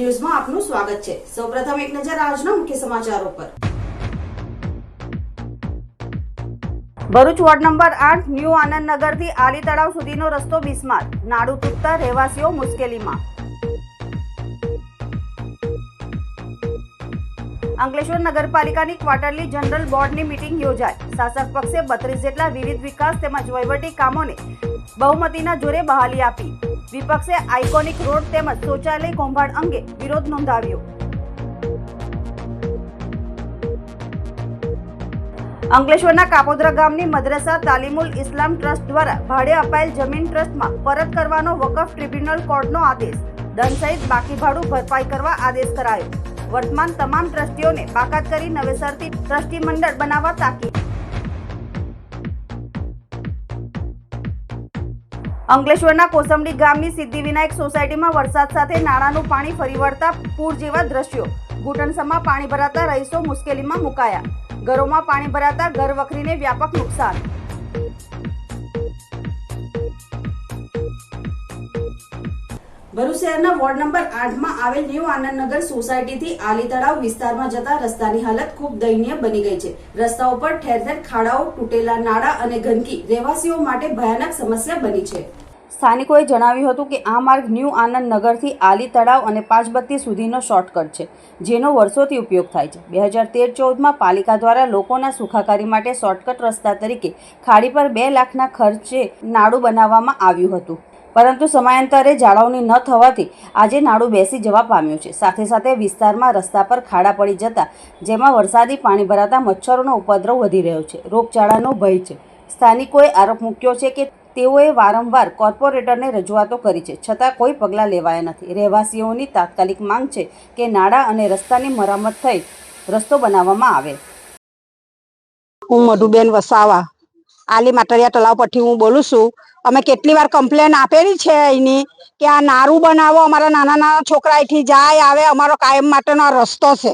ન્યૂઝમાં આપનું સ્વાગત છે। સૌપ્રથમ એક નજર આજના મુખ્ય સમાચારો પર। ભરૂચ વોર્ડ નંબર 8 ન્યૂ આનંદનગરથી આલી તળાવ સુધીનો રસ્તો બિસ્માર, નાડુ તૂટતા રહેવાસીઓ મુશ્કેલીમાં। અંકલેશ્વર નગરપાલિકાની ક્વાર્ટરલી જનરલ બોર્ડની મીટિંગ યોજાઈ। શાસક પક્ષે 32 જેટલા વિવિધ વિકાસ તેમજ વહીવટી કામોને બહુમતીના જોરે બહાલી આપી। વિપક્ષે આઇકોનિક રોડ તેમજ શૌચાલય કૌભાંડ અંગે વિરોધ નોંધાવ્યો। અંકલેશ્વરના કાપોદ્રા ગામની મદ્રસા તાલીમુલ ઇસ્લામ ટ્રસ્ટ દ્વારા ભાડે અપાયેલ જમીન ટ્રસ્ટમાં પરત કરવાનો વકફ ટ્રિબ્યુનલ કોર્ટનો આદેશ। દંડ સહિત બાકી ભાડું ભરપાઈ કરવા આદેશ કરાયો। વર્તમાન તમામ ટ્રસ્ટીઓને બાકાત કરી નવેસરથી ટ્રસ્ટી મંડળ બનાવવા તાકીદ। અંકલેશ્વરના કોસંબડી ગામની સિદ્ધિવિનાયક સોસાયટીમાં વરસાદ સાથે નાળાનું પાણી ફરી વળતા પૂર જેવા દ્રશ્યો। ઘૂંટણસમાં પાણી ભરાતા રહીશો મુશ્કેલીમાં મુકાયા। ઘરોમાં પાણી ભરાતા ઘર વખરીને વ્યાપક નુકસાન। ભરૂચ શહેરના વોર્ડ નંબર 8માં આવેલ ન્યૂ આનંદનગર સોસાયટીથી આલી તળાવ વિસ્તારમાં જતા રસ્તાની હાલત ખૂબ દયનીય બની ગઈ છે। રસ્તાઓ પર ઠેર ઠેર ખાડાઓ, તૂટેલા નાળા અને ગંદકી રહેવાસીઓ માટે ભયાનક સમસ્યા બની છે। સ્થાનિકોએ જણાવ્યું હતું કે આ માર્ગ ન્યૂ આનંદનગરથી આલી તળાવ અને પાંચબત્તી સુધીનો શોર્ટકટ છે, જેનો વર્ષોથી ઉપયોગ થાય છે। 2013-14માં પાલિકા દ્વારા લોકોના સુખાકારી માટે શોર્ટકટ રસ્તા તરીકે ખાડી પર 2 લાખના ખર્ચે નાળું બનાવવામાં આવ્યું હતું, પરંતુ સમયાંતરે જાળવણી ન થવાથી આજે નાળું બેસી જવા પામ્યું છે। સાથે સાથે વિસ્તારમાં રસ્તા પર ખાડા પડી જતા જેમાં વરસાદી પાણી ભરાતા મચ્છરોનો ઉપદ્રવ વધી રહ્યો છે, રોગચાળાનો ભય છે। સ્થાનિકોએ આરોપ મૂક્યો છે કે તેઓએ વારંવાર કોર્પોરેટરને રજૂઆતો કરી છે, છતાં કોઈ પગલાં લેવાયા નથી। રહેવાસીઓની તાત્કાલિક માંગ છે કે નાળા અને રસ્તાની મરામત થઈ રસ્તો બનાવવામાં આવે। હું મધુબેન વસાવા આલી માટરિયા તળાવ પરથી હું બોલું છું। અમે કેટલી વાર કમ્પ્લેન આપેલી છે એની કે આ નારું બનાવો, અમારા નાના નાના છોકરા અહીંથી જાય આવે, અમારો કાયમ માટેનો આ રસ્તો છે,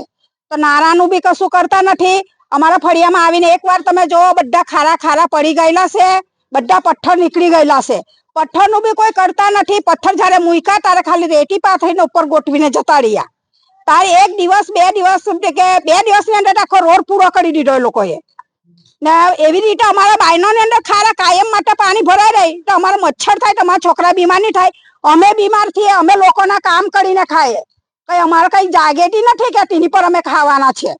તો નારાનું બી કશું કરતા નથી। અમારા ફળિયામાં આવીને એકવાર તમે જોવો, બધા ખારા ખારા પડી ગયેલા છે, બધા પથ્થર નીકળી ગયેલા છે, પથ્થરનું બી કોઈ કરતા નથી। પથ્થર જ્યારે મૂક્યા ત્યારે ખાલી રેતી પાથરીને ઉપર ગોઠવીને જતા રહ્યા। તારે 1 દિવસ 2 દિવસ કે 2 દિવસની અંદર આખો રોડ પૂરો કરી દીધો એ લોકોએ। ને એવી રીતે અમારા બાયનોની અંદર ખારા કાયમ માટે પાણી ભરાઈ રહી તો અમારે મચ્છર થાય, તો અમારા છોકરા બીમાર નહીં થાય, અમે બીમાર થઈએ, અમે લોકોના કામ કરીને ખાઈએ, કઈ અમારે કઈ જાગેતી નથી કે તેની પર અમે ખાવાના છે।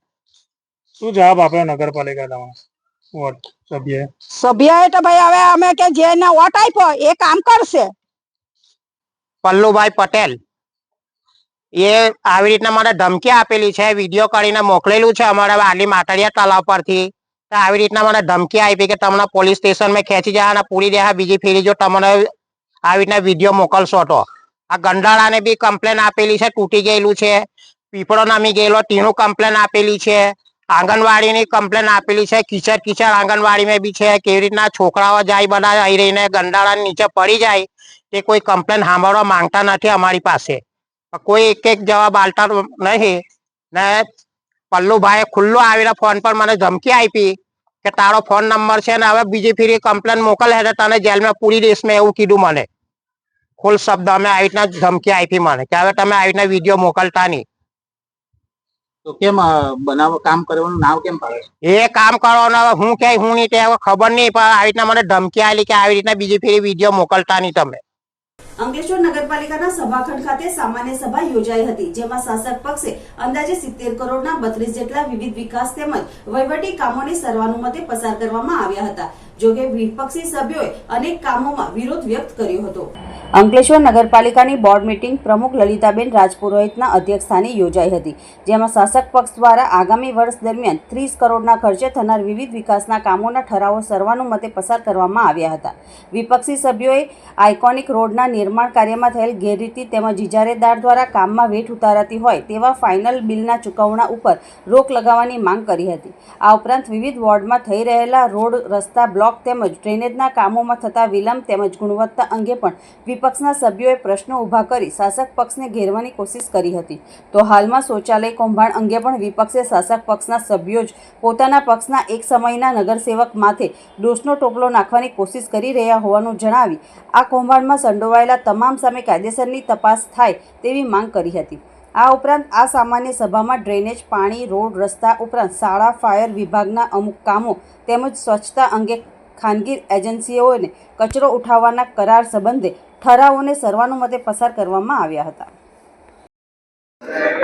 શું જવાબ આપ્યો નગરપાલિકા સભ્યએ તો ભાઈ હવે અમે કે જેને વોટ આપ્યો એ કામ કરશે। પલ્લુભાઈ પટેલ એ આવી રીતના મને ધમકી આપેલી છે, વિડીયો કરીને મોકલેલું છે અમારા આલી માટરિયા તળાવ પરથી। આવી રીતના મને ધમકી આપી કે તમને પોલીસ સ્ટેશનમાં ખેંચી જવાના, પૂરી દેવા, બીજી ફેરી જો તમને આવી રીતના વિડીયો મોકલશો તો। આ ગંડાળાને બી કમ્પ્લેન આપેલી છે, તૂટી ગયેલું છે, પીપળો નમી ગયેલો તેનું કમ્પ્લેન આપેલી છે, આંગણવાડીની કમ્પ્લેન આપેલી છે, કિચડ કિચડ આંગણવાડીમાં બી છે। કેવી રીતના છોકરાઓ જાય બધા આવી રહીને ગંડાળા નીચે પડી જાય તે કોઈ કમ્પ્લેન સાંભળવા માંગતા નથી અમારી પાસે, કોઈ એક જવાબ આલતા નહીં। ને પલ્લુભાઈએ ખુલ્લો આવીને ફોન પર મને ધમકી આપી કે તારો ફોન નંબર છે ને હવે બીજી ફેરી કમ્પ્લેન મોકલે છે તને જેલમાં પૂરી દઈશ, મેં એવું કીધું મને ખુલ્લ શબ્દ। અમે આવી રીતના ધમકી આપી મને કે હવે તમે આવી રીતના વિડીયો મોકલતા નહીં। તો કેમ બનાવો કામ કરવાનું નામ કેમ પાડે? એ કામ કરવાનું હું કે હું નહીં તે ખબર નહીં, પણ આવી રીતના મને ધમકી આવેલી કે આવી રીતના બીજી ફેરી વિડીયો મોકલતા નહીં તમે। અંકલેશ્વર નગરપાલિકાના સભાખંડ ખાતે સામાન્ય સભા યોજાઈ હતી, જેમાં શાસક પક્ષે અંદાજે 70 કરોડના 32 જેટલા વિવિધ વિકાસ તેમજ વહીવટી કામોને સર્વાનુમતે પસાર કરવામાં આવ્યા હતા। જોકે વિપક્ષી સભ્યોએ અનેક કામોમાં વિરોધ વ્યક્ત કર્યો હતો। અંકલેશ્વર નગરપાલિકાની બોર્ડ મીટિંગ પ્રમુખ લલિતાબેન રાજપુરોહિતના અધ્યક્ષસ્થાને યોજાઈ હતી, જેમાં શાસક પક્ષ દ્વારા આગામી વર્ષ દરમિયાન 30 કરોડના ખર્ચે થનાર વિવિધ વિકાસના કામોના ઠરાવો સર્વાનુમતે પસાર કરવામાં આવ્યા હતા। વિપક્ષી સભ્યોએ આઇકોનિક રોડના નિર્માણ કાર્યમાં થયેલ ગેરરીતિ તેમજ ઇજારેદાર દ્વારા કામમાં વેઠ ઉતારાતી હોય તેવા ફાઇનલ બિલના ચૂકવણા ઉપર રોક લગાવવાની માંગ કરી હતી। આ ઉપરાંત વિવિધ વોર્ડમાં થઈ રહેલા રોડ, રસ્તા, બ્લોક તેમજ ડ્રેનેજના કામોમાં થતા વિલંબ તેમજ ગુણવત્તા અંગે પણ વિપક્ષના સભ્યોએ પ્રશ્નો ઊભા કરી શાસક પક્ષને ઘેરવાની કોશિશ કરી હતી। તો હાલમાં શૌચાલય કૌભાંડ અંગે પણ વિપક્ષે શાસક પક્ષના સભ્યો જ પોતાના પક્ષના એક સમયના નગરસેવક માથે દોષનો ટોપલો નાખવાની કોશિશ કરી રહ્યા હોવાનું જણાવી આ કૌભાંડમાં સંડોવાયેલા તમામ સામે કાયદેસરની તપાસ થાય તેવી માંગ કરી હતી। આ ઉપરાંત આ સામાન્ય સભામાં ડ્રેનેજ, પાણી, રોડ, રસ્તા ઉપરાંત શાળા, ફાયર વિભાગના અમુક કામો તેમજ સ્વચ્છતા અંગે ખાનગી એજન્સીઓને કચરો ઉઠાવવાના કરાર સંબંધે ઠરાવોને સર્વાનુમતે પસાર કરવામાં આવ્યા હતા.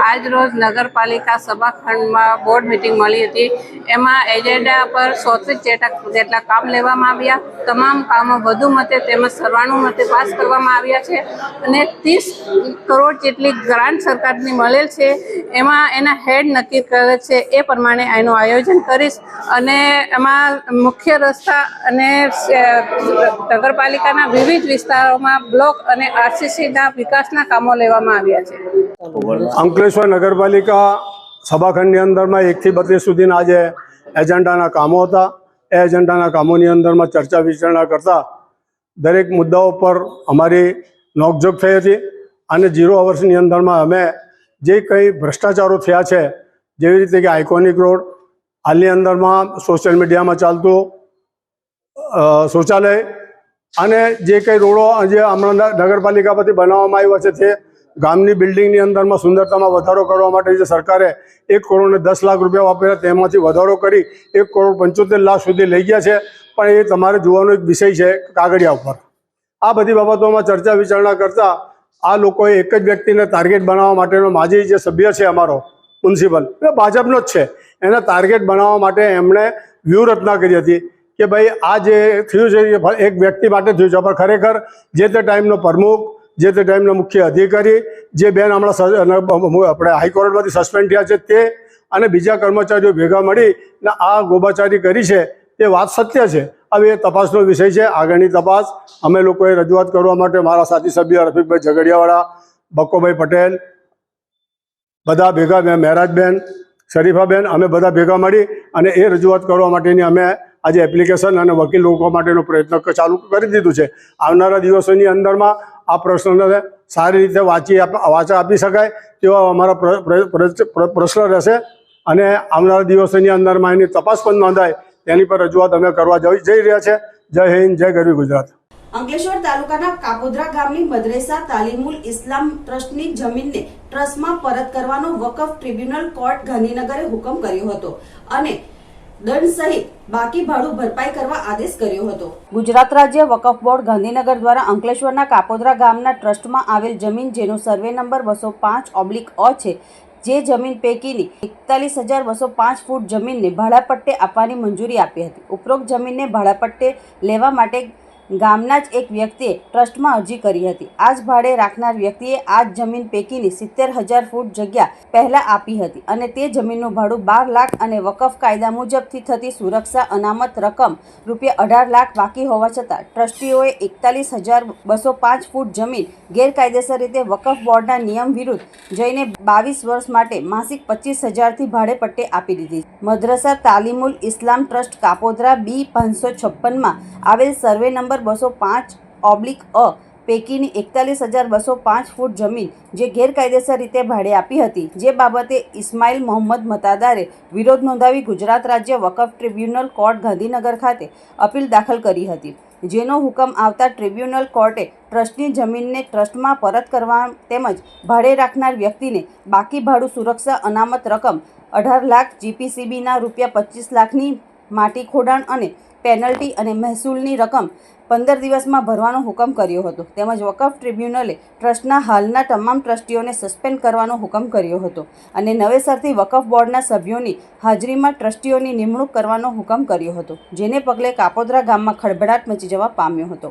આજ રોજ નગરપાલિકા સભાખંડમાં બોર્ડ મિટિંગ મળી હતી. એમાં એજન્ડા પર 130 જેટલા કામ લેવામાં આવ્યા. તમામ કામો વધુ મતે તેમજ સર્વાનુમતે પાસ કરવામાં આવ્યા છે અને 30 કરોડ જેટલી ગ્રાન્ટ સરકારની મળેલ છે. એમાં એના હેડ નક્કી કરે છે એ પ્રમાણે એનું આયોજન કરીશ અને એમાં મુખ્ય રસ્તા અને નગરપાલિકાના વિવિધ વિસ્તારોમાં બ્લોક અને આરસીસીના વિકાસના કામો લેવામાં આવ્યા છે. અંકલેશ્વર નગરપાલિકા સભાખંડની અંદરમાં 1 થી 32 સુધીના આજે એજન્ડાના કામો હતા. એ એજન્ડાના કામોની અંદરમાં ચર્ચા વિચારણા કરતા દરેક મુદ્દાઓ પર અમારી નોકઝોક થઈ હતી અને 0 અવર્સની અંદરમાં અમે જે કંઈ ભ્રષ્ટાચારો થયા છે, જેવી રીતે કે આઇકોનિક રોડ, હાલની અંદરમાં સોશિયલ મીડિયામાં ચાલતું શૌચાલય અને જે કંઈ રોડો જે હમણાં નગરપાલિકા પરથી બનાવવામાં આવ્યા છે તે ગામની બિલ્ડિંગની અંદરમાં સુંદરતામાં વધારો કરવા માટે જે સરકારે 1 કરોડ ને 10 લાખ રૂપિયા વાપર્યા, તેમાંથી વધારો કરી 1 કરોડ 75 લાખ સુધી લઈ ગયા છે. પણ એ તમારે જોવાનો એક વિષય છે કાગળિયા ઉપર. આ બધી બાબતોમાં ચર્ચા વિચારણા કરતાં આ લોકોએ એક જ વ્યક્તિને ટાર્ગેટ બનાવવા માટેનો માજી જે સભ્ય છે અમારો મ્યુનિસિપલ, એ ભાજપનો જ છે, એને ટાર્ગેટ બનાવવા માટે એમણે વ્યૂહરચના કરી હતી કે ભાઈ આ જે થયું છે એ એક વ્યક્તિ માટે થયું છે, પણ ખરેખર જે તે ટાઈમનો પ્રમુખ, જે તે ટાઈમના મુખ્ય અધિકારી, જે બેન હમણાં આપણે હાઈકોર્ટમાંથી સસ્પેન્ડ થયા છે તે અને બીજા કર્મચારીઓ ભેગા મળીને આ ગોબાચારી કરી છે, તે વાત સત્ય છે. હવે એ તપાસનો વિષય છે. આગળની તપાસ અમે લોકોએ રજૂઆત કરવા માટે મારા સાથી સભ્ય રફીકભાઈ ઝઘડિયાવાળા, બક્કોભાઈ પટેલ, બધા ભેગા, મહેરાજબેન, શરીફાબેન, અમે બધા ભેગા મળી અને એ રજૂઆત કરવા માટેની અમે આજે એપ્લિકેશન અને વકીલ લોકો માટેનો પ્રયત્ન ચાલુ કરી દીધું છે. આવનારા દિવસોની અંદરમાં આ પ્રશ્નને સારી રીતે વાચા આપી શકાય તેવા અમારા પ્રશ્ન રહેશે અને આવનારા દિવસોની અંદરમાં એની તપાસ પણ નોંધાય તેની પર રજૂઆત અમે કરવા જઈ રહ્યા છે. જય હિન્દ, જય ગરવી ગુજરાત. અંકલેશ્વર તાલુકાના કાપોદ્રા ગામની મદ્રેસા તાલીમુલ ઇસ્લામ ટ્રસ્ટની જમીનને ટ્રસ્ટમાં પરત કરવાનો વકફ ટ્રિબ્યુનલ કોર્ટ ગાંધીનગરે હુકમ કર્યો હતો અને દંડ સહિત બાકી ભાડું ભરપાઈ કરવા આદેશ કર્યો હતો. ગુજરાત રાજ્ય વકફ બોર્ડ ગાંધીનગર દ્વારા અંકલેશ્વરના કાપોદ્રા ગામના ટ્રસ્ટમાં આવેલ જમીન, જેનો સર્વે નંબર 205/અ છે, જે જમીન પૈકીની 41,205 ફૂટ જમીનને ભાડાપટ્ટે આપવાની મંજૂરી આપી હતી. ઉપરોક્ત જમીનને ભાડાપટ્ટે લેવા માટે ગામના જ એક વ્યક્તિએ ટ્રસ્ટમાં અરજી કરી હતી. આ જ ભાડે રાખનાર વ્યક્તિએ આ જ જમીન પૈકીની 70,000 ફૂટ જગ્યા પહેલા આપી હતી અને તે જમીનનું ભાડું 12 લાખ અને વકફ કાયદા મુજબથી થતી સુરક્ષા અનામત રકમ ₹18 લાખ બાકી હોવા છતાં ટ્રસ્ટીઓએ 41,205 ફૂટ જમીન ગેરકાયદેસર રીતે વકફ બોર્ડના નિયમ વિરુદ્ધ જઈને 22 વર્ષ માટે માસિક 25,000થી ભાડે પટ્ટે આપી દીધી. મદ્રસા તાલીમુલ ઇસ્લામ ટ્રસ્ટ કાપોદ્રા B 556માં આવેલ સર્વે નંબર 205/અ પૈકીની 41,205 ફૂટ જમીન જે ગેરકાયદેસર રીતે ભાડે આપી હતી, જે બાબતે ઇસ્માઇલ મોહમ્મદ મતાદારે વિરોધ નોંધાવી ગુજરાત રાજ્ય વકફ ટ્રિબ્યુનલ કોર્ટ ગાંધીનગર ખાતે અપીલ દાખલ કરી હતી, જેનો હુકમ આવતા ટ્રિબ્યુનલ કોર્ટે ટ્રસ્ટની જમીનને ટ્રસ્ટમાં પરત કરવા તેમજ ભાડે રાખનાર વ્યક્તિને બાકી ભાડું સુરક્ષા અનામત રકમ 18 લાખ, જીપીસીબીના ₹25 લાખની માટી ખોડાણ અને પેનલ્ટી અને મહેસૂલની રકમ 15 દિવસમાં ભરવાનો હુકમ કર્યો હતો. તેમજ વકફ ટ્રિબ્યુનલે ટ્રસ્ટના હાલના તમામ ટ્રસ્ટીઓને સસ્પેન્ડ કરવાનો હુકમ કર્યો હતો અને નવેસરથી વકફ બોર્ડના સભ્યોની હાજરીમાં ટ્રસ્ટીઓની નિમણૂક કરવાનો હુકમ કર્યો હતો, જેને પગલે કાપોદ્રા ગામમાં ખળભળાટ મચી જવા પામ્યો હતો.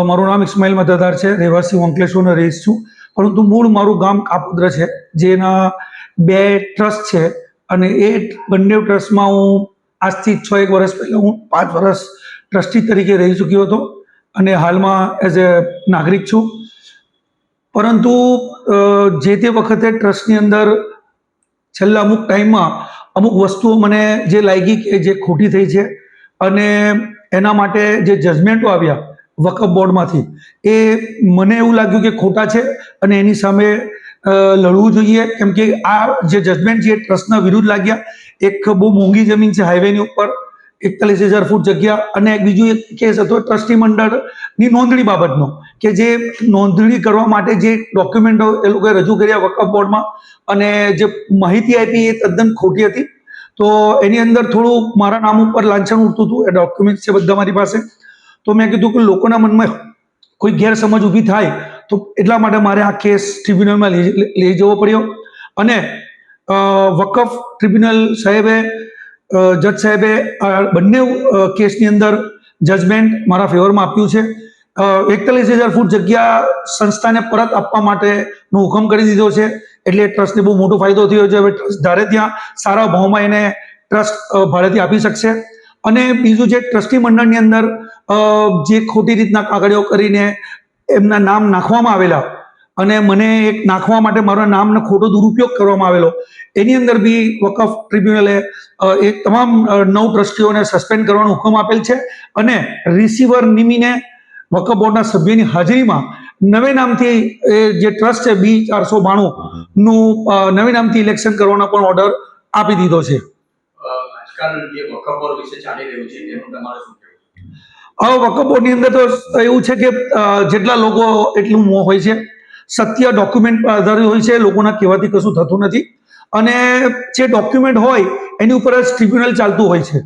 મારું નામ ઇસ્માઇલ મતદાર છે, રહેવાસી અંકલેશ્વરનો રહીશ છું, પરંતુ મૂળ મારું ગામ કાપોદ્રા છે, જેના 2 ટ્રસ્ટ છે અને એ બંને ટ્રસ્ટમાં હું આજથી 6-1 વર્ષ પહેલાં હું 5 વર્ષ ટ્રસ્ટી તરીકે રહી ચૂક્યો હતો અને હાલમાં એઝ એ નાગરિક છું. પરંતુ જે તે વખતે ટ્રસ્ટની અંદર છેલ્લા અમુક ટાઈમમાં અમુક વસ્તુઓ મને જે લાગી કે જે ખોટી થઈ છે અને એના માટે જે જજમેન્ટો આવ્યા વકફ બોર્ડમાંથી એ મને એવું લાગ્યું કે ખોટા છે અને એની સામે લડવું જોઈએ, કેમ કે આ જે જજમેન્ટ છે એ ટ્રસ્ટના વિરુદ્ધ લાગ્યા. એક બહુ મોંઘી જમીન છે હાઈવેની ઉપર, 41,000 ફૂટ જગ્યા, અને બીજું એક કેસ હતો ટ્રસ્ટી મંડળની નોંધણી બાબતનો, કે જે નોંધણી કરવા માટે જે ડોક્યુમેન્ટો એ લોકોએ રજૂ કર્યા વકફ બોર્ડમાં અને જે માહિતી આપી એ તદ્દન ખોટી હતી. તો એની અંદર થોડું મારા નામ ઉપર લાંછન ઉઠતું હતું. એ ડોક્યુમેન્ટ છે બધા મારી પાસે. તો મેં કીધું કે લોકોના મનમાં કોઈ ગેરસમજ ઊભી થાય તો એટલા માટે મારે આ કેસ ટ્રિબ્યુનલમાં લઈ જવો પડ્યો. અને વકફ ટ્રિબ્યુનલ સાહેબે, જજ સાહેબે બંને કેસની અંદર જજમેન્ટ મારા ફેવરમાં આપ્યું છે. 41,000 ફૂટ જગ્યા સંસ્થાને પરત આપવા માટેનો હુકમ કરી દીધો છે. એટલે ટ્રસ્ટને બહુ મોટો ફાયદો થયો છે. હવે ટ્રસ્ટ ધારે ત્યાં સારા ભાવમાં એને ટ્રસ્ટ ભાડેથી આપી શકશે. અને બીજું જે ટ્રસ્ટી મંડળની અંદર જે ખોટી રીતના કાગળિયો કરીને એમના નામ નાખવામાં આવેલા અને મને એક નાખવા માટે મારા નામનો ખોટો દુરુપયોગ કરવામાં આવેલો, એની અંદર બી વકફ ટ્રિબ્યુનલે એ તમામ 9 ટ્રસ્ટીઓને સસ્પેન્ડ કરવાનો હુકમ આપેલ છે. અને રિસીવર નિમીને વકફ બોર્ડના સભ્યની હાજરીમાં નવે નામથી જે ટ્રસ્ટ છે B492 નું નવે નામથી ઇલેક્શન કરવાનો પણ ઓર્ડર આપી દીધો છે. આજકાલ જે વકફ બોર્ડ વિશે ચાલી રહ્યું છે એનું તમારે શું કહેવું? હવે વકફ બોર્ડની અંદર તો એવું છે કે જેટલા લોકો એટલું મોહ હોય છે. સત્ય ડોક્યુમેન્ટ પર આધારિત હોય છે. લોકોના કહેવાથી કશું થતું નથી. અને જે ડોક્યુમેન્ટ હોય એની ઉપર જ ટ્રિબ્યુનલ ચાલતું હોય છે.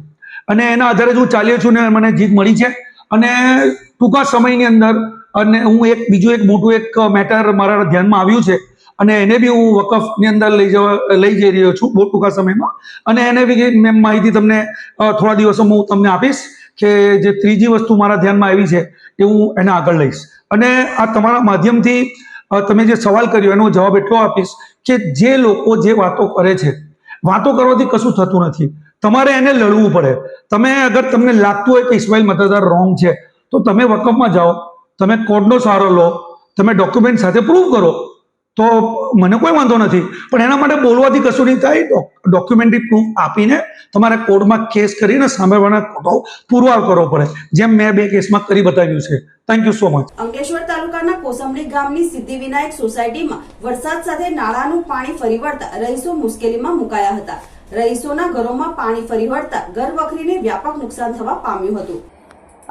અને એના આધારે જ હું ચાલ્યો છું ને મને જીત મળી છે. અને ટૂંકા સમયની અંદર અને હું બીજું એક મોટું એક મેટર મારા ધ્યાનમાં આવ્યું છે અને એને બી હું વકફની અંદર લઈ જઈ રહ્યો છું બહુ ટૂંકા સમયમાં. અને એને બી મેં માહિતી તમને થોડા દિવસોમાં હું તમને આપીશ કે જે ત્રીજી વસ્તુ મારા ધ્યાનમાં આવી છે એ હું એને આગળ લઈશ. અને આ તમારા માધ્યમથી તમે જે સવાલ કર્યો એનો જવાબ એટલો આપીશ કે જે લોકો જે વાતો કરે છે, વાતો કરવાથી કશું થતું નથી. તમારે એને લડવું પડે. તમે અગર તમને લાગતું હોય કે ઇસ્માઇલ મતદાર રોંગ છે તો તમે વકફમાં જાઓ, તમે કોર્ટનો સહારો લો, તમે ડોક્યુમેન્ટ સાથે પ્રૂવ કરો, તો મને કોઈ વાંધો નથી. પણ એના માટે બોલવાથી કશું નહીં થાય. ડોક્યુમેન્ટરી પ્રૂફ આપીને તમારે કોર્ટમાં કેસ કરીને સામેવાળાના ખોટો પુરવાર કરવો પડે, જેમ મેં 2 કેસમાં કરી બતાવ્યું છે. Thank you so much. Ankleshwar તાલુકાના કોસંબડી ગામની સિદ્ધિવિનાયક સોસાયટીમાં વરસાદ સાથે નાળાનું પાણી ફરી વળતા રહીશો મુશ્કેલીમાં મુકાયા હતા. રહીશોના ઘરોમાં પાણી ફરી વળતા ઘર વખરીને વ્યાપક નુકસાન થવા પામ્યું હતું.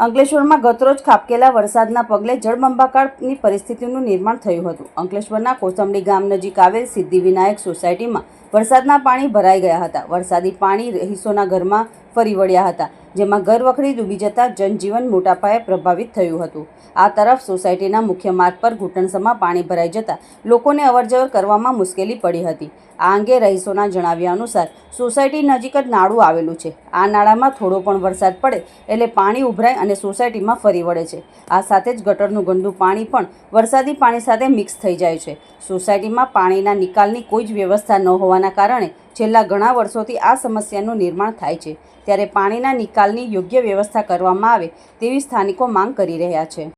અંકલેશ્વરમાં ગતરોજ ખાબકેલા વરસાદના પગલે જળબંબાકારની પરિસ્થિતિનું નિર્માણ થયું હતું. અંકલેશ્વરના કોસંબડી ગામ નજીક આવેલ સિદ્ધિવિનાયક સોસાયટીમાં વરસાદના પાણી ભરાઈ ગયા હતા. વરસાદી પાણી રહીશોના ઘરમાં ફરી વળ્યા હતા, જેમાં ઘર વખરી ડૂબી જતા જનજીવન મોટા પાયે પ્રભાવિત થયું હતું. આ તરફ સોસાયટીના મુખ્ય માર્ગ પર ઘૂંટણસમા પાણી ભરાઈ જતા લોકોને અવરજવર કરવામાં મુશ્કેલી પડી હતી. આ અંગે રહીશોના જણાવ્યા અનુસાર સોસાયટી નજીક જ નાળું આવેલું છે. આ નાળામાં થોડો પણ વરસાદ પડે એટલે પાણી ઉભરાય અને સોસાયટીમાં ફરી વળે છે. આ સાથે જ ગટરનું ગંદુ પાણી પણ વરસાદી પાણી સાથે મિક્સ થઈ જાય છે. સોસાયટીમાં પાણીના નિકાલની કોઈ જ વ્યવસ્થા ન હોવાના કારણે છેલ્લા ઘણા વર્ષોથી આ સમસ્યાનું નિર્માણ થાય છે. ત્યારે પાણીના નિકાલની યોગ્ય વ્યવસ્થા કરવામાં આવે તેવી સ્થાનિકો માંગ કરી રહ્યા છે.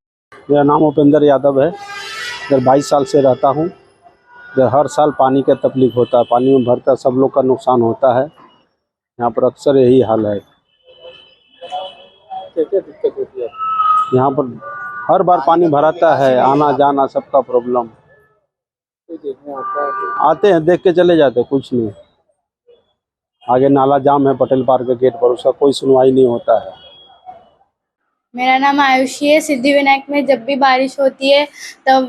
मेरा नाम उपेंद्र यादव है. इधर 22 साल से रहता हूँ. इधर हर साल पानी का तकलीफ होता है. पानी में भरता सब लोग का नुकसान होता है. यहाँ पर अक्सर यही हाल है. क्या दिक्कत होती है यहाँ पर? हर बार पानी भराता है, आना जाना सबका प्रॉब्लम. आते हैं देख के चले जाते, कुछ नहीं. आगे नाला जाम है पटेल पार्क के गेट पर, उसका कोई सुनवाई नहीं होता है. मेरा नाम आयुषी है. सिद्धिविनायक में जब भी बारिश होती है तब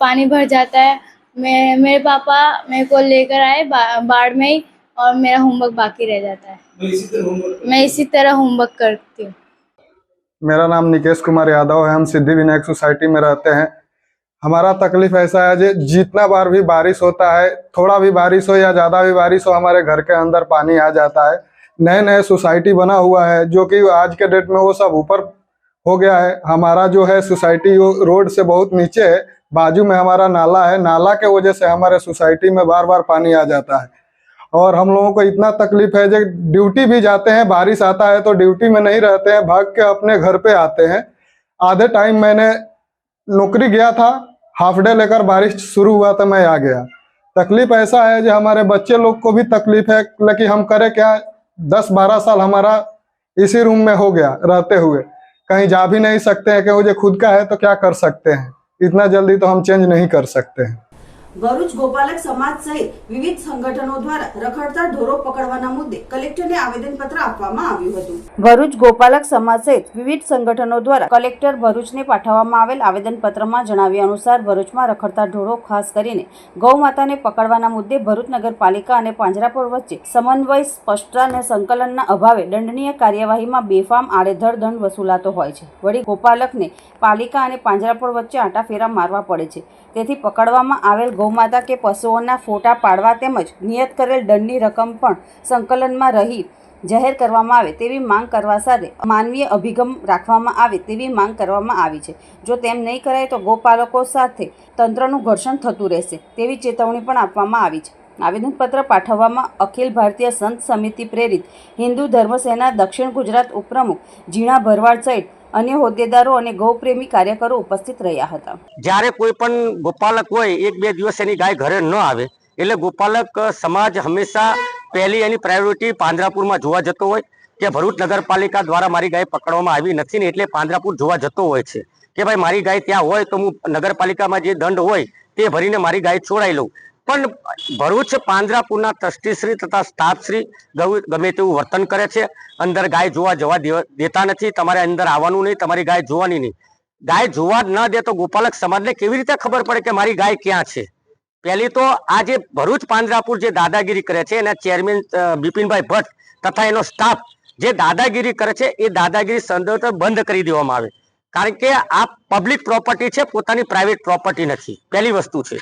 पानी भर जाता है. मेरे पापा मेरे को लेकर आए बाढ़ में ही और मेरा होमवर्क बाकी रह जाता है. मैं इसी तरह होमवर्क करती हूँ. मेरा नाम निकेश कुमार यादव है. हम सिद्धिविनायक सोसाइटी में रहते हैं. हमारा तकलीफ ऐसा है जो जितना बार भी बारिश होता है, थोड़ा भी बारिश हो या ज़्यादा भी बारिश हो, हमारे घर के अंदर पानी आ जाता है. नए नए सोसाइटी बना हुआ है जो कि आज के डेट में वो सब ऊपर हो गया है. हमारा जो है सोसाइटी रोड से बहुत नीचे है. बाजू में हमारा नाला है. नाला के वजह से हमारे सोसाइटी में बार बार पानी आ जाता है. और हम लोगों को इतना तकलीफ है जो ड्यूटी भी जाते हैं, बारिश आता है तो ड्यूटी में नहीं रहते हैं, भाग के अपने घर पे आते हैं. आधे टाइम मैंने नौकरी गया था, हाफ डे लेकर बारिश शुरू हुआ तो मैं आ गया. तकलीफ ऐसा है जो हमारे बच्चे लोग को भी तकलीफ है, लेकिन हम करें क्या. 10-12 साल हमारा इसी रूम में हो गया रहते हुए. कहीं जा भी नहीं सकते हैं कि वो जो खुद का है तो क्या कर सकते हैं. इतना जल्दी तो हम चेंज नहीं कर सकते हैं. ભરૂચ ગોપાલક સમાજ સહિત વિવિધ સંગઠનો દ્વારા રખડતા ઢોરો પકડવાના મુદ્દે કલેક્ટરને આવેદનપત્ર આપવામાં આવ્યું હતું. ભરૂચ ગોપાલક સમાજ સહિત વિવિધ સંગઠનો દ્વારા કલેક્ટર ભરૂચને પાઠવવામાં આવેલ આવેદનપત્રમાં જણાવ્યા અનુસાર ભરૂચમાં રખડતા ઢોરો ખાસ કરીને ગૌ માતાને પકડવાના મુદ્દે ભરૂચ નગરપાલિકા અને પાંજરાપોળ વચ્ચે સમન્વય, સ્પષ્ટતા અને સંકલનના અભાવે દંડનીય કાર્યવાહીમાં બેફામ આડેધડ દંડ વસૂલાતો હોય છે. વળી ગોપાલકને પાલિકા અને પાંજરાપોળ વચ્ચે આંટાફેરા મારવા પડે છે. તેથી પકડવામાં આવેલ ગૌમાતા કે પશુઓના ફોટા પાડવા તેમજ નિયત કરેલ દંડની રકમ પણ સંકલનમાં રહી જાહેર કરવામાં આવે તેવી માંગ કરવા સાથે માનવીય અભિગમ રાખવામાં આવે તેવી માંગ કરવામાં આવી છે. જો તેમ નહીં કરાય તો ગોપાલકો સાથે તંત્રનું ઘર્ષણ થતું રહેશે તેવી ચેતવણી પણ આપવામાં આવી છે. આવેદનપત્ર પાઠવવામાં અખિલ ભારતીય સંત સમિતિ પ્રેરિત હિન્દુ ધર્મસેના દક્ષિણ ગુજરાત ઉપપ્રમુખ જીણા ભરવાડ સહિત અન્ય હોદ્દેદારો અને ગૌપ્રેમી કાર્યકરો ઉપસ્થિત રહ્યા હતા. જ્યારે કોઈ પણ ગોપાલક હોય 1-2 દિવસ એની ગાય ઘરે ન આવે એટલે ગોપાલક સમાજ હંમેશા પહેલી એની પ્રાયોરિટી પાંજરાપુરમાં જોવા જતો હોય કે ભરૂચ નગરપાલિકા દ્વારા મારી ગાય પકડવામાં આવી નથી ને એટલે પાંજરાપુર જોવા જતો હોય છે કે ભાઈ મારી ગાય ત્યાં હોય તો હું નગરપાલિકામાં જે દંડ હોય તે ભરીને મારી ગાય છોડાઈ લઉં. પણ ભરૂચ પાંજરાપુરના ટ્રસ્ટીશ્રી તથા સ્ટાફશ્રી ગમે તેવું વર્તન કરે છે. અંદર ગાય જોવા જવા દેતા નથી. તમારે અંદર આવવાનું નહીં, તમારી ગાય જોવાની નહીં. ગાય જોવા ન દે તો ગોપાલક સમાજને કેવી રીતે ખબર પડે કે મારી ગાય ક્યાં છે? પહેલી તો આ જે ભરૂચ પાંજરાપુર જે દાદાગીરી કરે છે એના ચેરમેન બિપિનભાઈ ભટ્ટ તથા એનો સ્ટાફ જે દાદાગીરી કરે છે એ દાદાગીરી સંદર્ભ બંધ કરી દેવામાં આવે. કારણ કે આ પબ્લિક પ્રોપર્ટી છે, પોતાની પ્રાઇવેટ પ્રોપર્ટી નથી. પહેલી વસ્તુ છે.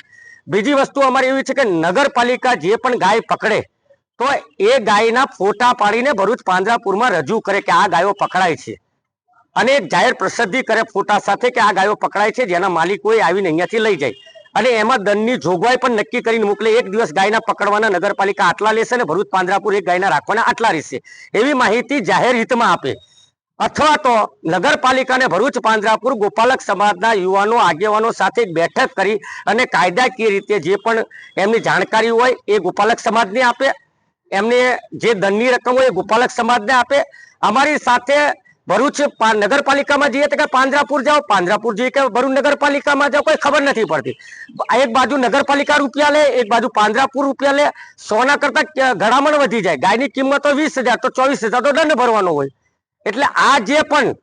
બીજી વસ્તુ અમારી એવી છે કે નગરપાલિકા જે પણ ગાય પકડે તો એ ગાયના ફોટા પાડીને ભરૂચ પાંજરાપુરમાં રજૂ કરે કે આ ગાયો પકડાય છે અને જાહેર પ્રસિદ્ધિ કરે ફોટા સાથે કે આ ગાયો પકડાય છે, જેના માલિક હોય આવીને અહીંયાથી લઈ જાય અને એમાં દંડની જોગવાઈ પણ નક્કી કરીને મોકલે. એક દિવસ ગાયના પકડવાના નગરપાલિકા આટલા લેશે ને ભરૂચ પાંજરાપુર એક ગાયના રાખવાના આટલા રહેશે એવી માહિતી જાહેર હિતમાં આપે. અથવા તો નગરપાલિકાને ભરૂચ પાંજરાપુર ગોપાલક સમાજના યુવાનો આગેવાનો સાથે એક બેઠક કરી અને કાયદાકીય રીતે જે પણ એમની જાણકારી હોય એ ગોપાલક સમાજને આપે, એમને જે દંડની રકમ હોય એ ગોપાલક સમાજને આપે. અમારી સાથે ભરૂચ નગરપાલિકામાં જઈએ તો કે પાંજરાપુર જાઓ, પાંજરાપુર જઈએ કે ભરૂચ નગરપાલિકામાં જાઓ, કોઈ ખબર નથી પડતી. એક બાજુ નગરપાલિકા રૂપિયા લે, એક બાજુ પાંજરાપુર રૂપિયા લે. સોના કરતા ઘણામણ વધી જાય. ગાયની કિંમત તો 20,000 તો 24,000 તો દંડ ભરવાનો હોય. એટલે આ જે પણ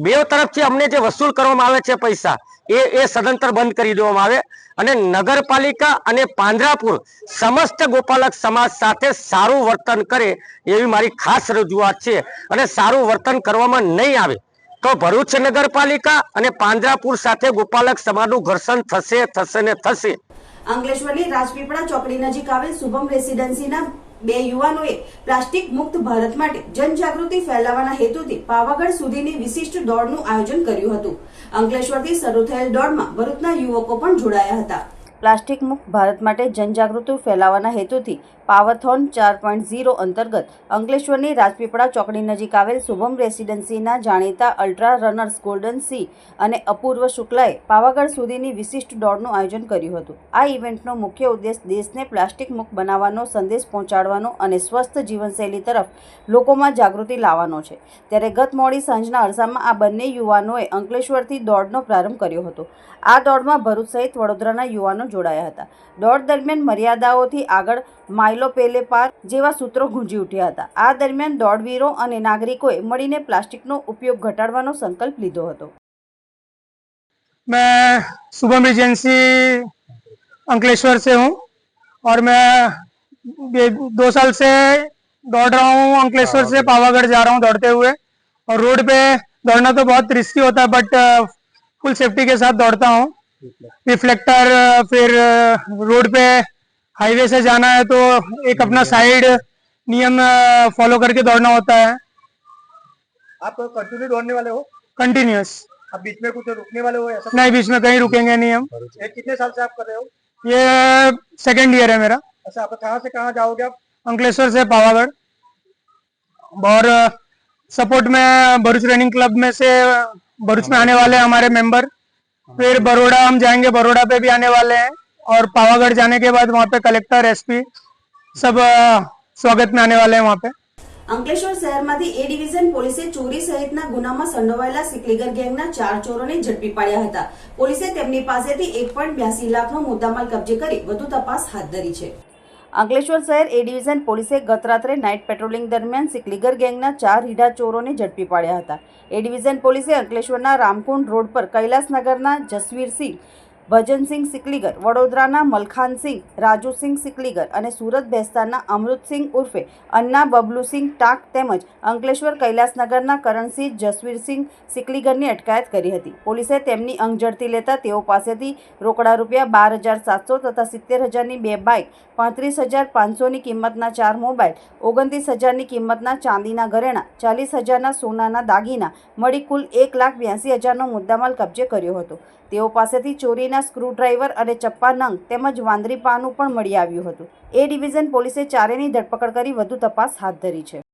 બે તરફથી અમને જે વસૂલ કરવામાં આવે છે પૈસા એ સદંતર બંધ કરી દેવામાં આવે અને નગરપાલિકા અને પાંજરાપુર સમસ્ત ગોપાલક સમાજ સાથે સારું વર્તન કરે એવી મારી ખાસ રજૂઆત છે. અને સારું વર્તન કરવામાં નહીં આવે તો ભરૂચ નગરપાલિકા અને પાંજરાપુર સાથે ગોપાલક સમાજનું ઘર્ષણ થશે ને થશે. અંકલેશ્વરની રાજપીપળા ચોકડી નજીક આવેલ શુભમ રેસીડેન્સીના 2 યુવાનોએ પ્લાસ્ટિક મુક્ત ભારત માટે જનજાગૃતિ ફેલાવવાના હેતુથી પાવાગઢ સુધીની વિશિષ્ટ દોડનું આયોજન કર્યું હતું. અંકલેશ્વરથી શરૂ થયેલ દોડમાં ભરૂચના યુવકો પણ જોડાયા હતા. પ્લાસ્ટિક મુક્ત ભારત માટે જનજાગૃતિ ફેલાવવાના હેતુથી પાવરથોન 4.0 અંતર્ગત અંકલેશ્વરની રાજપીપળા ચોકડી નજીક આવેલ શુભમ રેસીડેન્સીના જાણીતા અલ્ટ્રા રનર્સ ગોલ્ડન સી અને અપૂર્વ શુક્લાએ પાવાગઢ સુધીની વિશિષ્ટ દોડનું આયોજન કર્યું હતું. આ ઇવેન્ટનો મુખ્ય ઉદ્દેશ દેશને પ્લાસ્ટિક મુક્ત બનાવવાનો સંદેશ પહોંચાડવાનો અને સ્વસ્થ જીવનશૈલી તરફ લોકોમાં જાગૃતિ લાવવાનો છે. ત્યારે ગત મોડી સાંજના અરસામાં આ બંને યુવાનોએ અંકલેશ્વરથી દોડનો પ્રારંભ કર્યો હતો. આ દોડમાં ભરૂચ સહિત વડોદરાના યુવાનો જોડાયા હતા. દોડ દરમિયાન મર્યાદાઓથી આગળ, માઇલો પેલે પાર જેવા સૂત્રો ગુંજી ઉઠ્યા હતા. આ દરમિયાન દોડવીરો અને નાગરિકોએ મળીને પ્લાસ્ટિકનો ઉપયોગ ઘટાડવાનો સંકલ્પ લીધો હતો. मैं शुभम एजेंसी अंकलेश्वर से हूँ और मैं 2 साल से दौड़ रहा हूँ. अंकलेश्वर से पावागढ़ जा रहा हूँ दौड़ते हुए और रोड पे दौड़ना तो बहुत रिस्की होता है बट फुल सेफ्टी के साथ दौड़ता हूँ. रिफ्लेक्टर, फिर रोड पे हाईवे से जाना है तो एक अपना साइड नियम फॉलो करके दौड़ना होता है. आप कंटिन्यू दौड़ने वाले हो? कंटिन्यूअस. आप बीच में कुछ रुकने वाले हो ऐसा? नहीं, बीच में कहीं रुकेंगे नहीं हम. ये कितने साल से आप कर रहे हो? ये 2nd ईयर है मेरा. अच्छा, आप कहाँ से कहाँ जाओगे आप? अंकलेश्वर से पावागढ़. और सपोर्ट में भरूच रनिंग क्लब में से भरूच में आने वाले हैं हमारे मेंबर. फिर बरोड़ा हम जाएंगे, बरोड़ा पे भी आने वाले हैं और पावागढ़ जाने के बाद वहाँ पे कलेक्टर, एसपी सब स्वागत में आने वाले हैं वहाँ पे. અંકલેશ્વર શહેરમાંથી એ ડિવિઝન પોલીસે ચોરી સહિતના ગુનામાં સંડોવાયેલા સિકલીગર ગેંગના 4 ચોરોને ઝડપી પાડ્યા હતા. પોલીસે તેમની પાસેથી 1.82 લાખનો મુદ્દામાલ કબજે કરી વધુ તપાસ હાથ ધરી છે. અંકલેશ્વર શહેર એ ડિવિઝન પોલીસે ગત રાત્રે નાઇટ પેટ્રોલિંગ દરમિયાન સિકલીગર ગેંગના 4 રીઢા ચોરોને ઝડપી પાડ્યા હતા. એ ડિવિઝન પોલીસે અંકલેશ્વરના રામકુંડ રોડ પર કૈલાસનગરના જસવીરસિંહ, ભજનસિંહ સિકલીગર, વડોદરાના મલખાનસિંહ, રાજુસિંહ સિકલીગર અને સુરત બેસ્તારના અમૃતસિંહ ઉર્ફે અન્ના બબલુસિંહ ટાંક તેમજ અંકલેશ્વર કૈલાસનગરના કરણસિંહ જસવીરસિંહ સિકલીગરની અટકાયત કરી હતી. પોલીસે તેમની અંગ ઝડપી લેતા તેઓ પાસેથી રોકડા રૂપિયા 12,700 તથા 70,000ની 2 બાઇક, 35,500ની કિંમતના 4 મોબાઈલ, 29,000ની કિંમતના ચાંદીના ઘરેણાં, 40,000ના સોનાના દાગીના મળી કુલ 1,82,000નો મુદ્દામાલ કબજે કર્યો હતો. તેઓ પાસેથી ચોરીના સ્ક્રૂડ્રાઈવર અને ચપ્પા નંગ તેમજ વાંદરી પાનું પણ મળી આવ્યું હતું. એ ડિવિઝન પોલીસે ચારેયની ધરપકડ કરી વધુ તપાસ હાથ ધરી છે.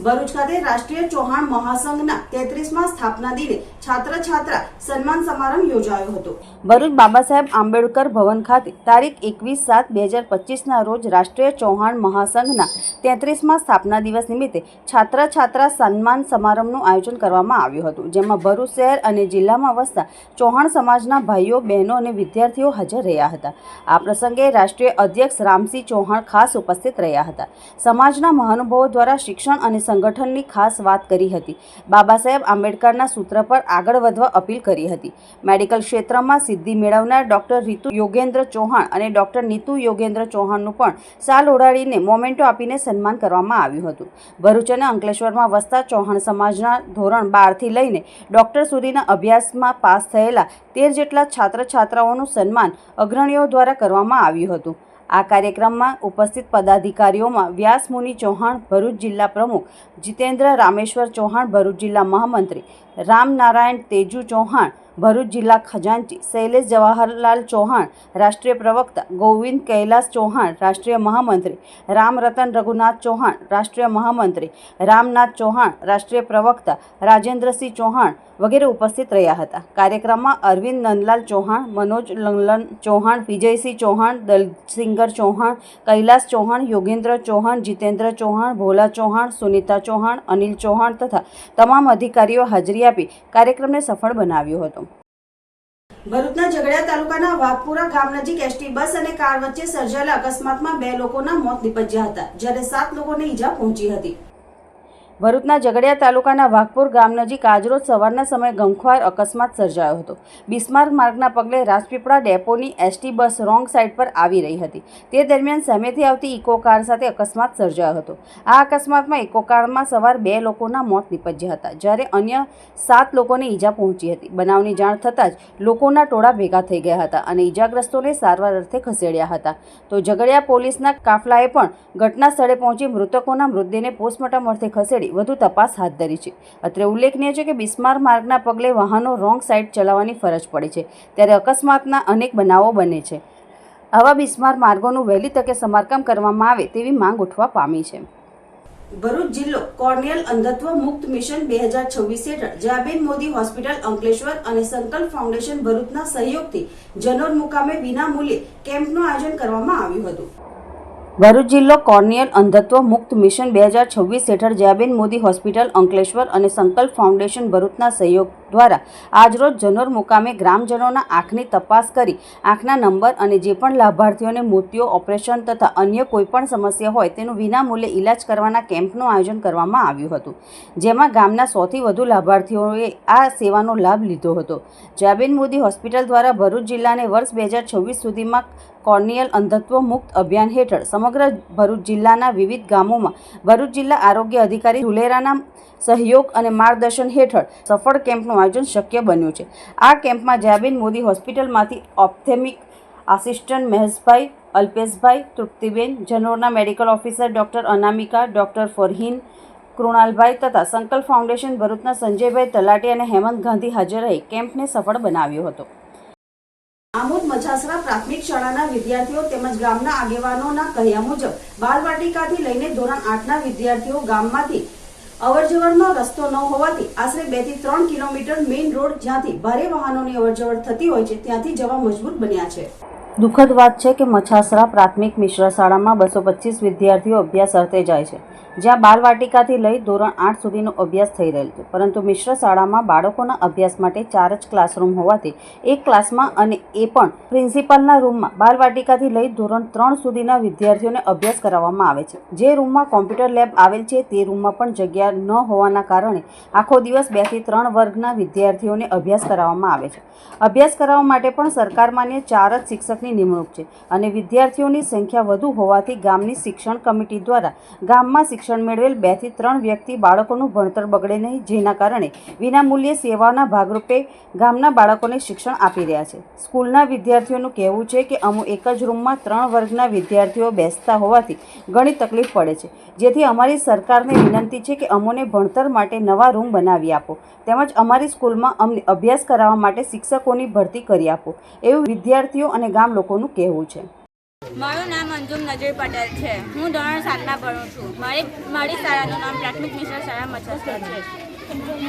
ભરૂચ ખાતે રાષ્ટ્રીય ચૌહાણ મહાસંઘના 33મા સ્થાપના દિને છાત્ર છાત્રા સન્માન સમારંભ યોજાયો હતો. ભરૂચ બાબા સાહેબ આંબેડકર ભવન ખાતે તારીખ 21/7/2025ના રોજ રાષ્ટ્રીય ચૌહાણ મહાસંઘના 33મા સ્થાપના દિવસ નિમિત્તે છાત્ર છાત્રા સન્માન સમારંભનું આયોજન કરવામાં આવ્યું હતું, જેમાં ભરૂચ શહેર અને જિલ્લામાં વસતા ચૌહાણ સમાજના ભાઈઓ, બહેનો અને વિદ્યાર્થીઓ હાજર રહ્યા હતા. આ પ્રસંગે રાષ્ટ્રીય અધ્યક્ષ રામસિંહ ચૌહાણ ખાસ ઉપસ્થિત રહ્યા હતા. સમાજના મહાનુભાવો દ્વારા શિક્ષણ અને સંગઠનની ખાસ વાત કરી હતી. બાબા સાહેબ આંબેડકરના સૂત્ર પર આગળ વધવા અપીલ કરી હતી. મેડિકલ ક્ષેત્રમાં સિદ્ધિ મેળવનાર ડોક્ટર રીતુ યોગેન્દ્ર ચૌહાણ અને ડોક્ટર નીતુ યોગેન્દ્ર ચૌહાણનું પણ શાલ ઓઢાડીને મોમેન્ટો આપીને સન્માન કરવામાં આવ્યું હતું. ભરૂચ અને અંકલેશ્વરમાં વસતા ચૌહાણ સમાજના ધોરણ 12થી લઈને ડોક્ટર સુધીના અભ્યાસમાં પાસ થયેલા 13 જેટલા છાત્ર છાત્રાઓનું સન્માન અગ્રણીઓ દ્વારા કરવામાં આવ્યું હતું. આ કાર્યક્રમમાં ઉપસ્થિત પદાધિકારીઓમાં વ્યાસમુનિ ચૌહાણ ભરૂચ જિલ્લા પ્રમુખ, જીતેન્દ્ર રામેશ્વર ચૌહાણ ભરૂચ જિલ્લા મહામંત્રી, રામનારાયણ તેજુ ચૌહાણ ભરૂચ જિલ્લા ખજાનચી, શૈલેષ જવાહરલાલ ચૌહાણ રાષ્ટ્રીય પ્રવક્તા, ગોવિંદ કૈલાસ ચૌહાણ રાષ્ટ્રીય મહામંત્રી, રામરતન રઘુનાથ ચૌહાણ રાષ્ટ્રીય મહામંત્રી, રામનાથ ચૌહાણ રાષ્ટ્રીય પ્રવક્તા, રાજેન્દ્રસિંહ ચૌહાણ વગેરે ઉપસ્થિત રહ્યા હતા. કાર્યક્રમમાં અરવિંદ નંદલાલ ચૌહાણ, મનોજ લંગલન ચૌહાણ, વિજયસિંહ ચૌહાણ, દલસિંગર ચૌહાણ, કૈલાસ ચૌહાણ, યોગેન્દ્ર ચૌહાણ, જીતેન્દ્ર ચૌહાણ, ભોલા ચૌહાણ, સુનિતા ચૌહાણ, અનિલ ચૌહાણ તથા તમામ અધિકારીઓ હાજરી આપી કાર્યક્રમને સફળ બનાવ્યો હતો. ભરૂચના ઝઘડિયા તાલુકાના વાઘપુરા ગામ નજીક એસટી બસ અને કાર વચ્ચે સર્જાયેલા અકસ્માતમાં 2 લોકોના મોત નીપજ્યા હતા, જ્યારે 7 લોકોને ઈજા પહોંચી હતી. ભરૂચના ઝઘડિયા તાલુકાના વાઘપુર ગામ નજીક આજરોજ સવારના સમયે ગમખ્વાર અકસ્માત સર્જાયો હતો. બિસ્માર્ક માર્ગના પગલે રાજપીપળા ડેપોની એસટી બસ રોંગ સાઈડ પર આવી રહી હતી. તે દરમિયાન સામેથી આવતી ઇકો કાર સાથે અકસ્માત સર્જાયો હતો. આ અકસ્માતમાં ઇકો કારમાં સવાર 2 લોકોના મોત નીપજ્યા હતા, જ્યારે અન્ય 7 લોકોને ઈજા પહોંચી હતી. બનાવની જાણ થતાં જ લોકોના ટોળા ભેગા થઈ ગયા હતા અને ઈજાગ્રસ્તોને સારવાર અર્થે ખસેડ્યા હતા. તો ઝઘડિયા પોલીસના કાફલાએ પણ ઘટના સ્થળે પહોંચી મૃતકોના મૃતદેહને પોસ્ટમોર્ટમ અર્થે ખસેડી વધુ તપાસ હાથ ધરી છે. અત્રે ઉલ્લેખનીય છે કે બિસ્માર્ક માર્ગના પગલે વાહનો રોંગ સાઈડ ચલાવવાની ફરજ પડે છે, ત્યારે અકસ્માતના અનેક બનાવો બને છે. આવા બિસ્માર્ક માર્ગોનું વહેલી તકે સમારકામ કરવામાં આવે તેવી માંગ ઉઠવા પામી છે. ભરૂચ જિલ્લો કોર્નિયલ અંધત્વ મુક્ત મિશન 2026 હેઠળ જયાબેન મોદી હોસ્પિટલ અંકલેશ્વર અને સંકલ્પ ફાઉન્ડેશન ભરૂચના સહયોગથી જનોર મુકામે વિનામૂલ્યે કેમ્પનું આયોજન કરવામાં આવ્યું હતું. ભરૂચ જિલ્લો કોર્નિયલ અંધત્વ મુક્ત મિશન 2026 હેઠળ જયાબેન મોદી હોસ્પિટલ અંકલેશ્વર અને સંકલ્પ ફાઉન્ડેશન ભરૂચના સહયોગ દ્વારા આજરોજ જનોર મુકામે ગ્રામજનોના આંખની તપાસ કરી આંખના નંબર અને જે પણ લાભાર્થીઓને મોતિયો ઓપરેશન તથા અન્ય કોઈપણ સમસ્યા હોય તેનું વિનામૂલ્યે ઇલાજ કરવાના કેમ્પનું આયોજન કરવામાં આવ્યું હતું, જેમાં ગામના 100થી વધુ લાભાર્થીઓએ આ સેવાનો લાભ લીધો હતો. જયાબેન મોદી હોસ્પિટલ દ્વારા ભરૂચ જિલ્લાને વર્ષ 2026 સુધીમાં કોર્નિયલ અંધત્વ મુક્ત અભિયાન હેઠળ સમગ્ર ભરૂચ જિલ્લાના વિવિધ ગામોમાં ભરૂચ જિલ્લા આરોગ્ય અધિકારી ઝુલેરાના સહયોગ અને માર્ગદર્શન હેઠળ સફળ કેમ્પનું આયોજન શક્ય બન્યું છે. આ કેમ્પમાં જયાબેન મોદી હોસ્પિટલમાંથી ઓપ્થેમિક આસિસ્ટન્ટ મહેશભાઈ, અલ્પેશભાઈ, તૃપ્તિબેન, જનોરના મેડિકલ ઓફિસર ડોક્ટર અનામિકા, ડોક્ટર ફરહીન, કૃણાલભાઈ તથા સંકલ્પ ફાઉન્ડેશન ભરૂચના સંજયભાઈ તલાટી અને હેમંત ગાંધી હાજર રહી કેમ્પને સફળ બનાવ્યો હતો. આમોદ મછાસરા પ્રાથમિક શાળાના વિદ્યાર્થીઓ તેમજ ગામના આગેવાનોના કહ્યા મુજબ બાલવાટિકાથી લઈને ધોરણ 8ના વિદ્યાર્થીઓ ગામમાંથી અવરજવરનો રસ્તો ન હોવાથી આશરે 2 થી 3 કિલોમીટર મેઇન રોડ જ્યાંથી ભારે વાહનોની અવરજવર થતી હોય છે ત્યાંથી જવા મજબૂર બન્યા છે. દુઃખદ વાત છે કે મછાસરા પ્રાથમિક મિશ્ર શાળામાં 225 વિદ્યાર્થીઓ અભ્યાસ અર્થે જાય છે, જ્યાં બાલવાટિકાથી લઈ ધોરણ 8 સુધીનો અભ્યાસ થઈ રહેલ છે. પરંતુ મિશ્ર શાળામાં બાળકોના અભ્યાસ માટે 4 જ ક્લાસરૂમ હોવાથી એક ક્લાસમાં અને એ પણ પ્રિન્સિપાલના રૂમમાં બાલવાટિકાથી લઈ ધોરણ 3 સુધીના વિદ્યાર્થીઓને અભ્યાસ કરાવવામાં આવે છે. જે રૂમમાં કોમ્પ્યુટર લેબ આવેલ છે તે રૂમમાં પણ જગ્યા ન હોવાના કારણે આખો દિવસ 2 થી 3 વર્ગના વિદ્યાર્થીઓને અભ્યાસ કરાવવામાં આવે છે. અભ્યાસ કરાવવા માટે પણ સરકાર માન્ય 4 જ શિક્ષકની નિમણૂક છે અને વિદ્યાર્થીઓની સંખ્યા વધુ હોવાથી ગામની શિક્ષણ કમિટી દ્વારા ગામમાં શિક્ષણ મેળવેલ 2 થી 3 વ્યક્તિ બાળકોનું ભણતર બગડે નહીં, જેના કારણે વિનામૂલ્યે સેવાના ભાગરૂપે ગામના બાળકોને શિક્ષણ આપી રહ્યા છે. સ્કૂલના વિદ્યાર્થીઓનું કહેવું છે કે અમુ એક જ રૂમમાં 3 વર્ગના વિદ્યાર્થીઓ બેસતા હોવાથી ઘણી તકલીફ પડે છે, જેથી અમારી સરકારને વિનંતી છે કે અમોને ભણતર માટે નવા રૂમ બનાવી આપો, તેમજ અમારી સ્કૂલમાં અમને અભ્યાસ કરાવવા માટે શિક્ષકોની ભરતી કરી આપો, એવું વિદ્યાર્થીઓ અને ગામ લોકોનું કહેવું છે. મારું નામ અંજુમ નજીર પટેલ છે. હું ધોરણ 7માં ભણું છું. મારી શાળાનું નામ પ્રાથમિક મિશ્ર શાળા મછાસરા છે.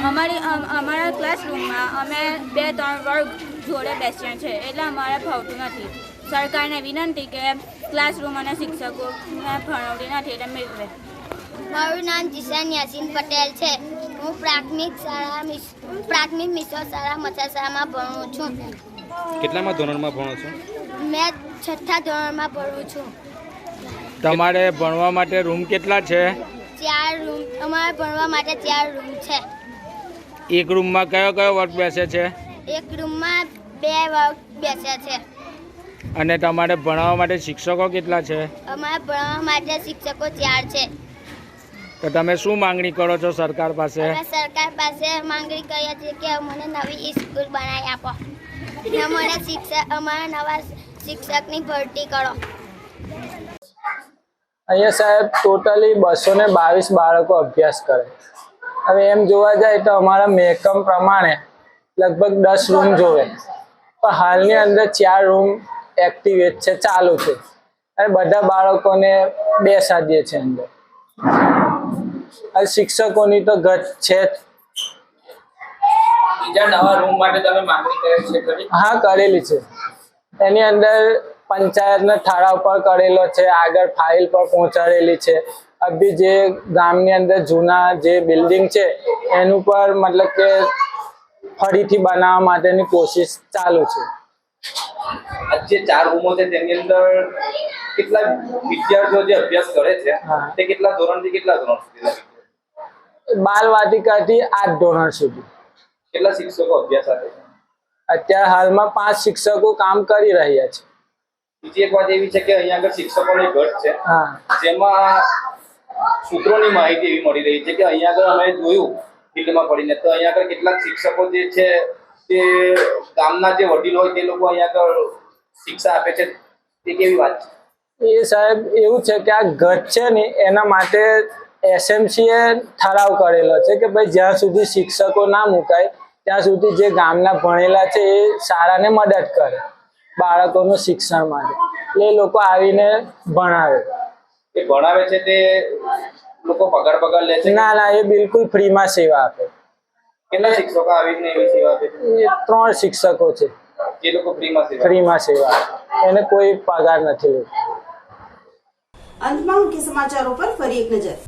અમારા ક્લાસરૂમમાં અમે 2-3 વર્ગ જોડે બેસીએ છીએ, એટલે અમારે ફાવતું નથી. સરકારને વિનંતી કે ક્લાસરૂમ અને શિક્ષકોને ભણાવતી નથી એટલે મેળવે. મારું નામ જીશાન યાસીન પટેલ છે. હું પ્રાથમિક મિશ્ર શાળા મછાસરામાં ભણું છું. કેટલામાં ધોરણમાં ભણો છો? મેં 6થા ધોરણમાં ભણું છું. તમારે ભણવા માટે રૂમ કેટલા છે? 4 રૂમ. અમારે ભણવા માટે 4 રૂમ છે. એક રૂમમાં કયો વર્ગ બેસે છે? એક રૂમમાં 2 વર્ગ બેસે છે. અને તમારે ભણાવવા માટે શિક્ષકો કેટલા છે? અમારે ભણવા માટે શિક્ષકો 4 છે. તો તમે શું માંગણી કરો છો સરકાર પાસે? અમે સરકાર પાસે માંગણી કરીએ છીએ કે અમને નવી સ્કૂલ બનાવી આપો. અમારા નવા શિક્ષકની ભરતી કરો. અહીંયા સાહેબ ટોટલી 222 બાળકો અભ્યાસ કરે. હવે એમ જોવા જાય તો અમારા મહેકમ પ્રમાણે લગભગ 10 રૂમ જોવે, પણ હાલની અંદર 4 રૂમ એક્ટિવેટ છે, ચાલુ છે, અને બધા બાળકોને બેસાડીએ છે અંદર. શિક્ષકોની તો ઘટ છે. બીજા નવા રૂમ માટે તમે માંગણી કરેલી છે? હા, કરેલી છે. એની અંદર પંચાયતના ઠરાવ પર કરેલો છે, આગળ ફાઇલ પર પહોંચાડેલી છે. અભી જે ગામની અંદર જૂના જે બિલ્ડિંગ છે એનું પર મતલબ કે ફરીથી બનાવવા માટેની કોશિશ ચાલુ છે. આ જે 4 રૂમો છે તેની અંદર કેટલા વિદ્યાર્થીઓ જે અભ્યાસ કરે છે તે કેટલા ધોરણથી કેટલા ધોરણ સુધી? બાલવાટિકાથી 8 ધોરણ સુધી. કેટલા શિક્ષકો અભ્યાસ આપે છે? અત્યારે હાલમાં 5 શિક્ષકો કામ કરી રહ્યા છે. બીજી એક વાત એવી છે કે અહીંયા આગળ શિક્ષકોની ઘટ છે, હા, જેમાં સૂત્રોની માહિતી એવી મળી રહી છે કે અહીંયા આગળ અમે જોયું ફિલ્ડમાં પડીને તો અહીંયા આગળ કેટલાક શિક્ષકો જે છે તે ગામના જે વડીલો હોય તે લોકો અહીંયા આગળ શિક્ષા આપે છે. તે કેવી વાત છે? એ સાહેબ એવું છે કે આ ઘટ છે ને એના માટે એસએમસીએ ઠરાવ કરેલો છે કે ભાઈ જ્યાં સુધી શિક્ષકો ના મુકાય ત્યાં સુધી જે ગામના ભણેલા છે એ શાળાને મદદ કરે બાળકોનું શિક્ષણ માટે. એટલે એ લોકો આવીને ભણાવે. એ ભણાવે છે તે લોકો પગાર લે છે? ના, એ બિલકુલ ફ્રીમાં સેવા આપે. કેટલા શિક્ષકો આવીને એવી સેવા આપે છે? એ 3 શિક્ષકો છે જે લોકો ફ્રીમાં સેવા આપે. એને કોઈ પગાર નથી લેતો. અંતમાં મુખ્ય સમાચારો પર ફરી એક નજર.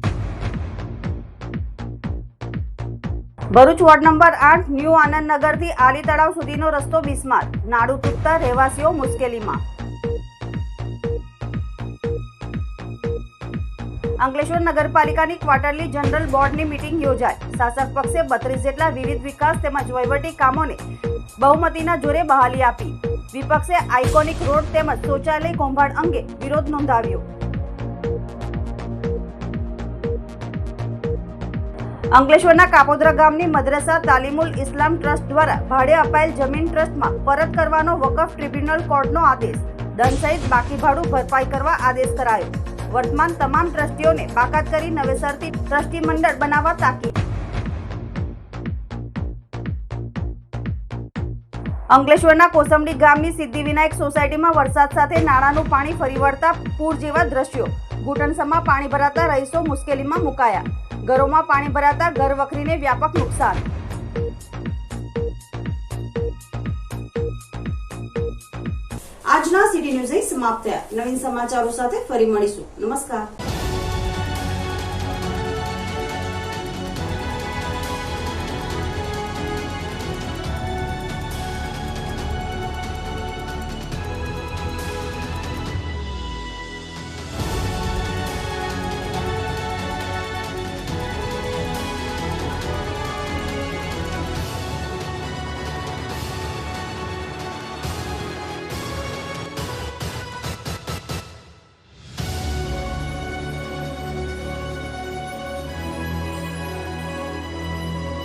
ભરૂચ વોર્ડ નંબર 8 ન્યૂ આનંદનગરથી આલી તળાવ સુધીનો રસ્તો બિસ્માર, નાડું તૂટતા રહેવાસીઓ મુશ્કેલીમાં. અંકલેશ્વર નગરપાલિકાની ક્વાર્ટરલી જનરલ બોર્ડની મીટિંગ યોજાઈ. શાસક પક્ષે 32 જેટલા વિવિધ વિકાસ તેમજ વહીવટી કામોને બહુમતીના જોરે બહાલી આપી. વિપક્ષે આઇકોનિક રોડ તેમજ શૌચાલય કૌભાંડ અંગે વિરોધ નોંધાવ્યો. અંકલેશ્વરના કાપોદ્રા ગામની મદ્રસા તાલીમુલ ઇસ્લામ ટ્રસ્ટ દ્વારા ભાડે અપાયેલ જમીન ટ્રસ્ટમાં પરત કરવાનો વકફ ટ્રિબ્યુનલ કોર્ટનો આદેશ. દંડ સહિત બાકી ભાડું ભરપાઈ કરવા આદેશ કરાયો. વર્તમાન તમામ ટ્રસ્ટીઓને બાકાત કરી નવેસરથી ટ્રસ્ટી મંડળ બનાવવા તાકીદ. અંકલેશ્વરના કોસંબડી ગામની સિદ્ધિવિનાયક સોસાયટીમાં વરસાદ સાથે નાળાનું પાણી ફરી વળતા પૂર જેવા દ્રશ્યો. ઘૂંટણસમાં પાણી ભરાતા રહીશો મુશ્કેલીમાં મુકાયા. ઘરોમાં પાણી ભરાતા ઘર વખરીને વ્યાપક નુકસાન. આજ આજના સિટી ન્યૂઝ અહીં સમાપ્ત થયા. નવીન સમાચારો સાથે ફરી મળીશું. નમસ્કાર.